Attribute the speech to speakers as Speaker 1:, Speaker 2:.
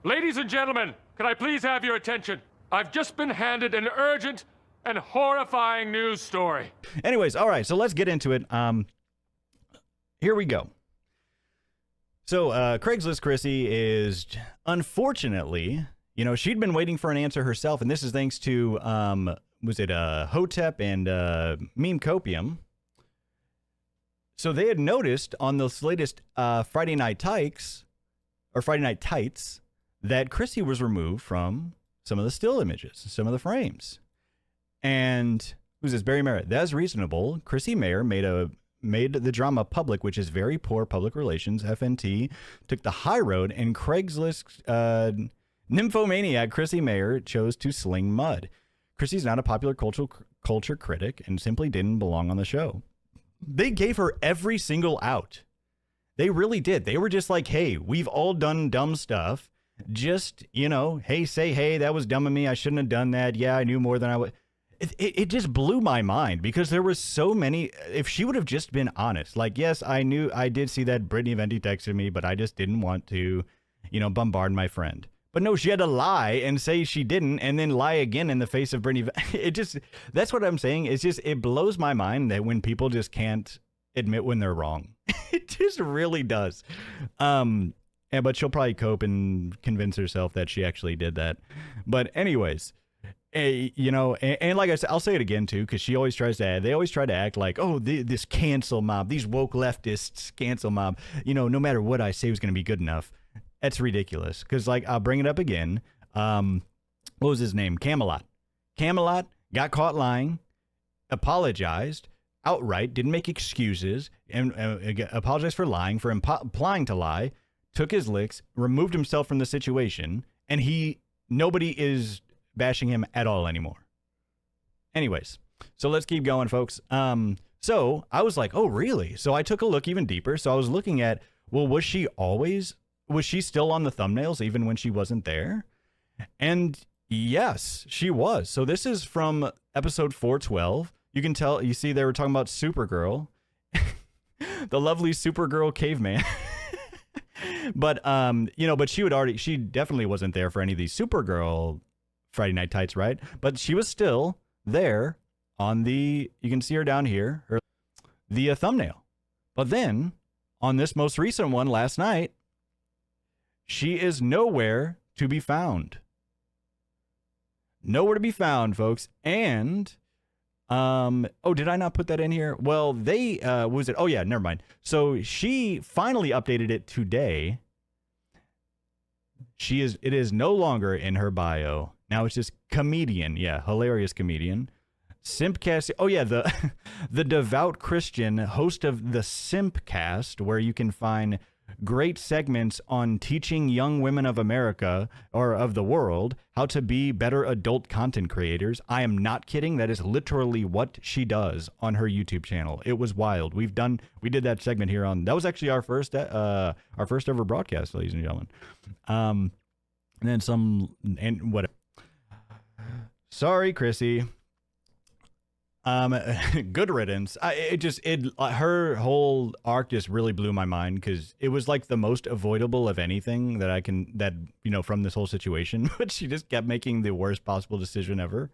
Speaker 1: Ladies and gentlemen, can I please have your attention? I've just been handed an urgent and horrifying news story.
Speaker 2: Anyways, all right, so let's get into it. Here we go. So Craigslist Chrissie is, unfortunately, you know, she'd been waiting for an answer herself, and this is thanks to, was it Hotep and Meme Copium. So they had noticed on this latest Friday Night Tights, that Chrissie was removed from some of the still images, some of the frames. And who's this? Barry Merritt. That's reasonable. Chrissie Mayr made the drama public, which is very poor public relations. FNT took the high road, and Craigslist nymphomaniac Chrissie Mayr chose to sling mud. Chrissie's not a popular culture critic and simply didn't belong on the show. They gave her every single out. They really did. They were just like, hey, we've all done dumb stuff. Just, you know, hey, that was dumb of me. I shouldn't have done that. Yeah, I knew more than I would. It just blew my mind because there was so many. If she would have just been honest, like, yes, I did see that Brittany Venti texted me, but I just didn't want to, you know, bombard my friend. But no, she had to lie and say she didn't and then lie again in the face of Brittany. That's what I'm saying. It's just, it blows my mind that when people just can't admit when they're wrong. It just really does. But she'll probably cope and convince herself that she actually did that. But anyways, you know, and like I said, I'll say it again too, because they always try to act like, oh, this cancel mob, these woke leftists cancel mob, you know, no matter what I say was going to be good enough. That's ridiculous. Because, like, I'll bring it up again. What was his name? Camelot got caught lying, apologized outright, didn't make excuses, and apologized for lying, for applying to lie, took his licks, removed himself from the situation, and nobody is bashing him at all anymore. Anyways, so let's keep going, folks. So I was like, oh, really? So I took a look even deeper. So I was looking at, well, was she still on the thumbnails even when she wasn't there? And yes, she was. So this is from episode 412. You see they were talking about Supergirl, the lovely Supergirl caveman. But, you know, but she definitely wasn't there for any of these Supergirl Friday Night Tights, right? But she was still there on you can see her down here, the thumbnail. But then on this most recent one last night, she is nowhere to be found. Nowhere to be found, folks. And, oh, did I not put that in here? Well, oh yeah, never mind. So she finally updated it today. It is no longer in her bio. Now it's just comedian. Yeah, hilarious comedian. Simpcast. Oh yeah, the devout Christian host of the Simpcast, where you can find great segments on teaching young women of America or of the world how to be better adult content creators. I am not kidding. That is literally what she does on her YouTube channel. It was wild. We did that segment here that was actually our first ever broadcast, ladies and gentlemen. And then whatever. Sorry, Chrissie. Good riddance. Her whole arc just really blew my mind because it was like the most avoidable of anything that from this whole situation, but she just kept making the worst possible decision ever.